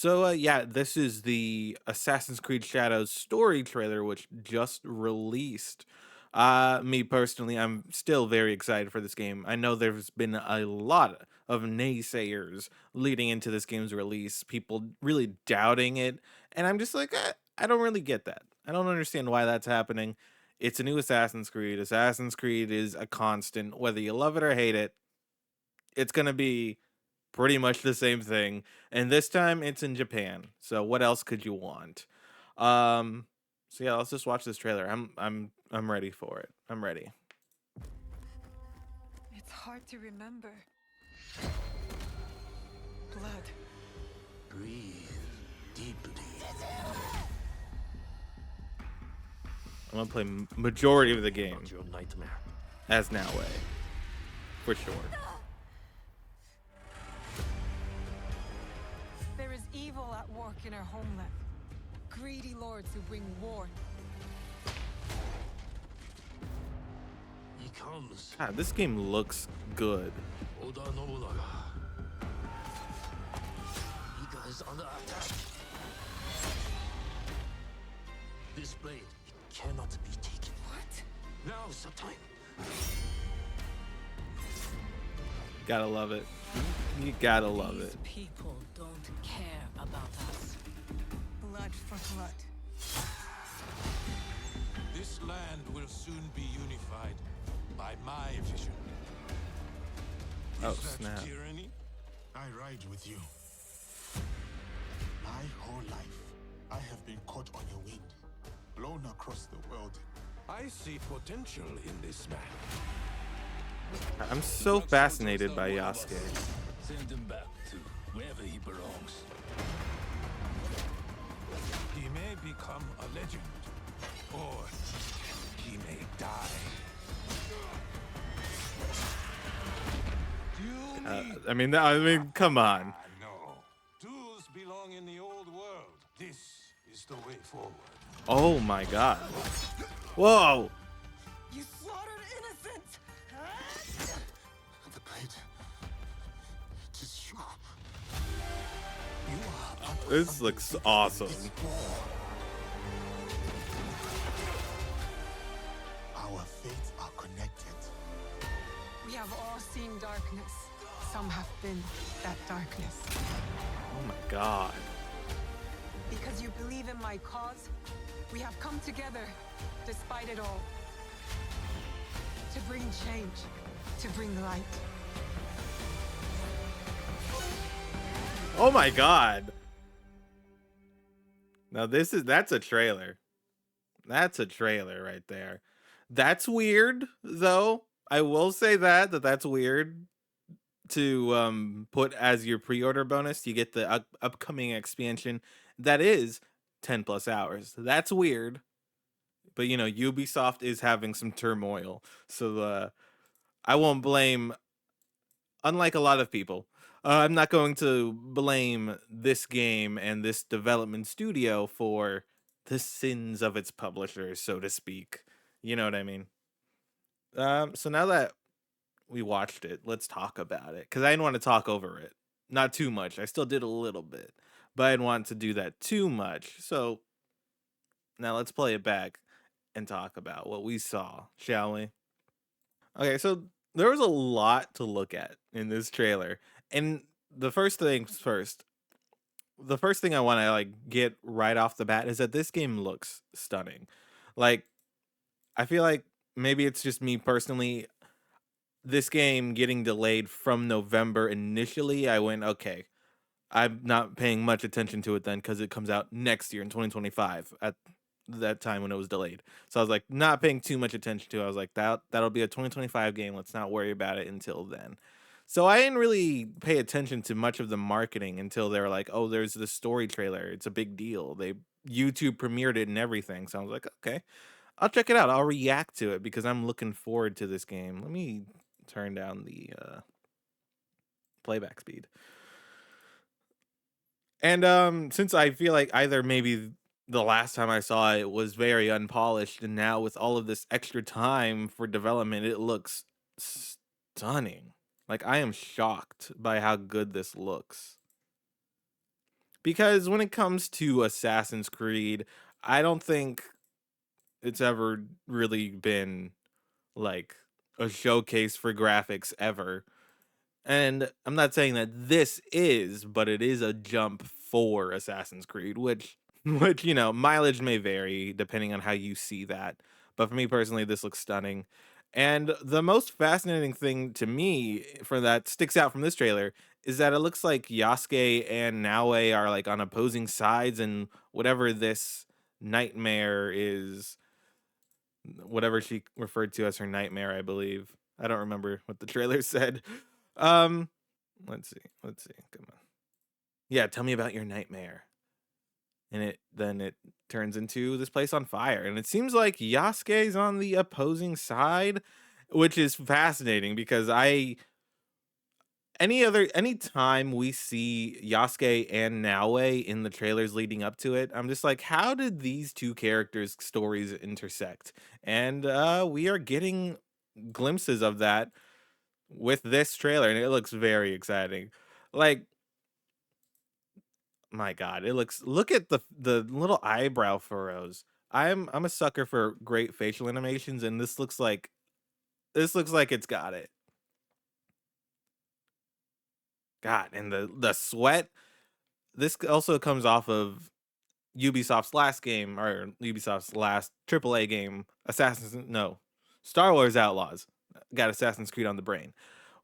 Yeah, this is the Assassin's Creed Shadows story trailer, which just released. Me personally, I'm still very excited for this game. I know there's been a lot of naysayers leading into this game's release, people really doubting it, and I'm just like, I don't really get that. I don't understand why that's happening. It's a new Assassin's Creed. Assassin's Creed is a constant, whether you love it or hate it. It's gonna be pretty much the same thing, and this time it's in Japan. So what else could you want? Um, so yeah, let's just watch this trailer. I'm ready for it. I'm ready. It's hard to remember. Blood. Breathe deeply. I'm gonna play majority of the Not game your nightmare. as Naoe for sure. There is evil at work in our homeland. Greedy lords who bring war. He comes. God, this game looks good. Oda Nobunaga. Iga is under attack. This blade, it cannot be taken. What? Now is the time. Gotta love it. You gotta love These it. people don't care about us. Blood for blood. This land will soon be unified by my vision. Oh, Is that snap. tyranny? I ride with you. My whole life, I have been caught on a wind, blown across the world. I see potential in this man. I'm so fascinated by Yasuke. Send him back to wherever he belongs. He may become a legend, or he may die. Come on. No. Tools belong in the old world. This is the way forward. Oh my god. Whoa. You slaughtered innocents! The blade. It is you. This looks awesome. Our fates are connected. We have all seen darkness. Some have been that darkness. Oh my god. Because you believe in my cause, we have come together, despite it all. To bring change, to bring light. Oh my god. Now that's a trailer. That's a trailer right there. That's weird though. I will say that's weird to put as your pre-order bonus. You get the upcoming expansion that is 10 plus hours. That's weird. But you know, Ubisoft is having some turmoil. So I won't blame, unlike a lot of people, I'm not going to blame this game and this development studio for the sins of its publishers, so to speak. You know what I mean? So now that we watched it, let's talk about it. Because I didn't want to talk over it. Not too much. I still did a little bit. But I didn't want to do that too much. So now let's play it back and talk about what we saw, shall we? Okay, so there was a lot to look at in this trailer. And the first things first, the first thing I want to get right off the bat is that this game looks stunning. Like I feel like maybe it's just me personally, this game getting delayed from November initially, I went, okay, I'm not paying much attention to it then because it comes out next year in 2025 at that time when it was delayed. So I was like, not paying too much attention to it. I was like, that'll be a 2025 game. Let's not worry about it until then. So I didn't really pay attention to much of the marketing until they were like, oh, there's the story trailer. It's a big deal. They YouTube premiered it and everything. So I was like, okay, I'll check it out. I'll react to it because I'm looking forward to this game. Let me turn down the playback speed. And since I feel like either maybe the last time I saw it was very unpolished, and now with all of this extra time for development, it looks stunning. Like I am shocked by how good this looks. because when it comes to Assassin's Creed, I don't think it's ever really been like a showcase for graphics ever. And I'm not saying that this is, but it is a jump for Assassin's Creed, which which mileage may vary depending on how you see that. But for me personally, this looks stunning. And the most fascinating thing to me for that sticks out from this trailer is that it looks like Yasuke and Naoe are like on opposing sides, and whatever this nightmare is, whatever she referred to as her nightmare, I believe. I don't remember what the trailer said. Um, let's see. Come on. Yeah, tell me about your nightmare. And it turns into this place on fire. And it seems like Yasuke's on the opposing side, which is fascinating because any time we see Yasuke and Naoe in the trailers leading up to it, I'm just like, how did these two characters' stories intersect? And we are getting glimpses of that with this trailer, and it looks very exciting. Like, my God, look at the little eyebrow furrows. I'm a sucker for great facial animations, and this looks like it's got it. God, and the sweat. This also comes off of Ubisoft's last game, or Ubisoft's last AAA game, Star Wars Outlaws. Got Assassin's Creed on the brain,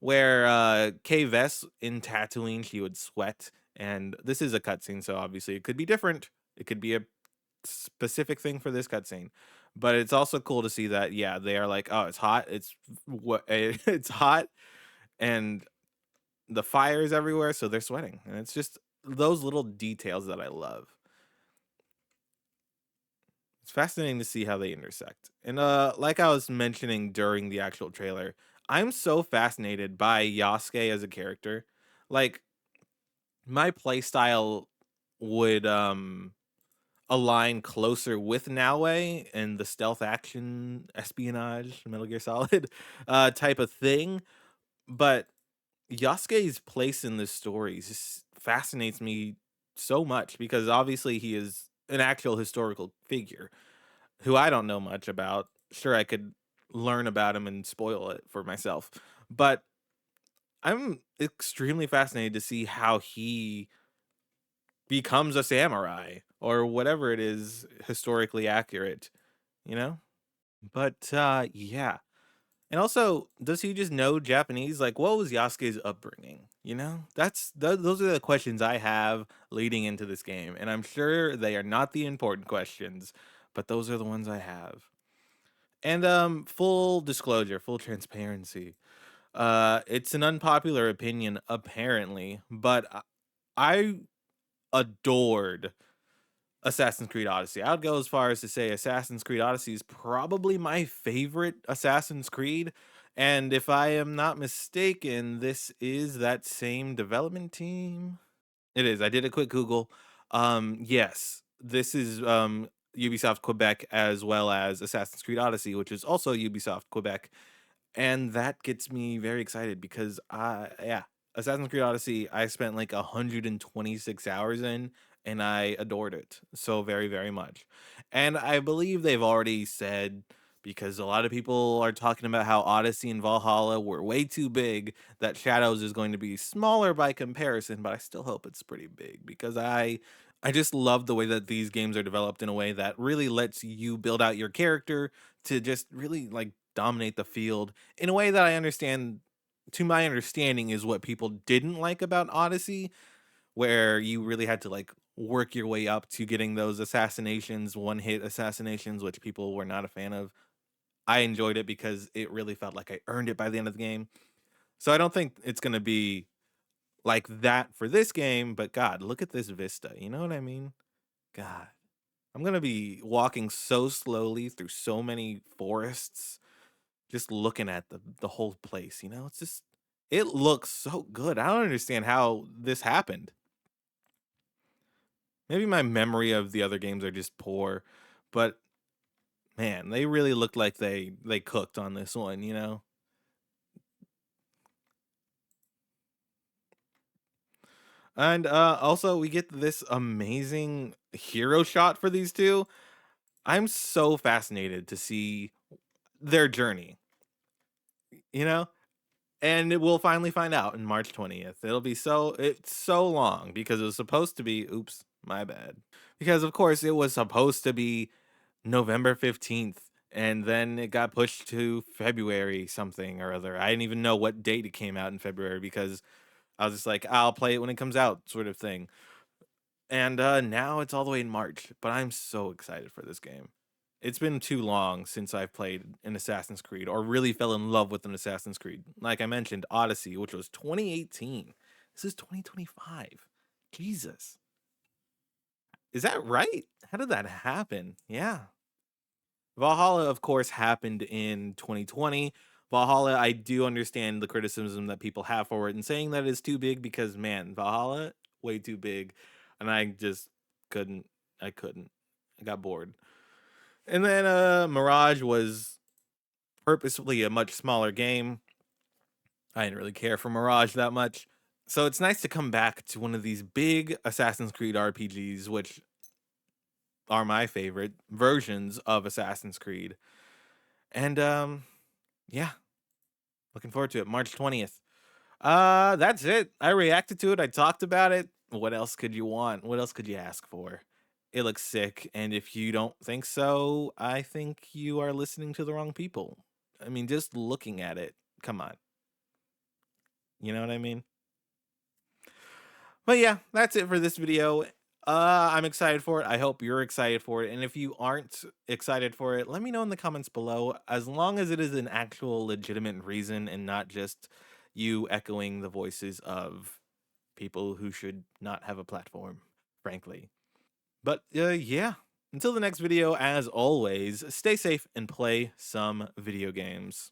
where Kay Vess in Tatooine, she would sweat, and this is a cutscene, so obviously it could be different. It could be a specific thing for this cutscene, but it's also cool to see that yeah, they are like, oh, it's hot, it's what it's hot, and the fires everywhere, so they're sweating, and it's just those little details that I love. It's fascinating to see how they intersect. And like I was mentioning during the actual trailer, I'm so fascinated by Yasuke as a character. Like, my playstyle would align closer with Naoe and the stealth action espionage Metal Gear Solid type of thing, but Yasuke's place in this story just fascinates me so much because obviously he is an actual historical figure who I don't know much about. Sure, I could learn about him and spoil it for myself, but I'm extremely fascinated to see how he becomes a samurai or whatever it is historically accurate, you know? But yeah. And also, does he just know Japanese? Like, what was Yasuke's upbringing? Those are the questions I have leading into this game, and I'm sure they are not the important questions, but those are the ones I have. And full disclosure, full transparency. It's an unpopular opinion, apparently, but I adored Assassin's Creed Odyssey. I would go as far as to say Assassin's Creed Odyssey is probably my favorite Assassin's Creed. And if I am not mistaken, this is that same development team. It is. I did a quick Google. Yes, this is Ubisoft Quebec as well as Assassin's Creed Odyssey, which is also Ubisoft Quebec. And that gets me very excited because yeah, Assassin's Creed Odyssey, I spent like 126 hours in, and I adored it so very, very much. And I believe they've already said, because a lot of people are talking about how Odyssey and Valhalla were way too big, that Shadows is going to be smaller by comparison, but I still hope it's pretty big because I just love the way that these games are developed in a way that really lets you build out your character to just really like dominate the field in a way that I understand, to my understanding, is what people didn't like about Odyssey, where you really had to like work your way up to getting those assassinations, one hit assassinations, which people were not a fan of. I enjoyed it because it really felt like I earned it by the end of the game. So I don't think it's going to be like that for this game, but God, look at this vista. You know what I mean? God, I'm going to be walking so slowly through so many forests, just looking at the whole place. It's just, it looks so good. I don't understand how this happened. Maybe my memory of the other games are just poor, but man, they really looked like they cooked on this one. And also we get this amazing hero shot for these two. I'm so fascinated to see their journey, you know? And we'll finally find out in March 20th. It's so long because it was supposed to be, oops, my bad. Because of course it was supposed to be November 15th, and then it got pushed to February something or other. I didn't even know what date it came out in February because I was just like, I'll play it when it comes out, sort of thing. And now it's all the way in March, but I'm so excited for this game. It's been too long since I've played an Assassin's Creed or really fell in love with an Assassin's Creed. Like I mentioned, Odyssey, which was 2018. This is 2025. Jesus. Is that right? How did that happen? Yeah. Valhalla, of course, happened in 2020. Valhalla, I do understand the criticism that people have for it and saying that it's too big because, man, Valhalla, way too big. And I just couldn't. I couldn't. I got bored. And then Mirage was purposefully a much smaller game. I didn't really care for Mirage that much. So it's nice to come back to one of these big Assassin's Creed RPGs, which are my favorite versions of Assassin's Creed. And yeah, looking forward to it. March 20th. That's it. I reacted to it. I talked about it. What else could you want? What else could you ask for? It looks sick, and if you don't think so, I think you are listening to the wrong people. I mean, just looking at it, come on. You know what I mean? But yeah, that's it for this video. I'm excited for it. I hope you're excited for it. And if you aren't excited for it, let me know in the comments below. As long as it is an actual legitimate reason and not just you echoing the voices of people who should not have a platform, frankly. But yeah, until the next video, as always, stay safe and play some video games.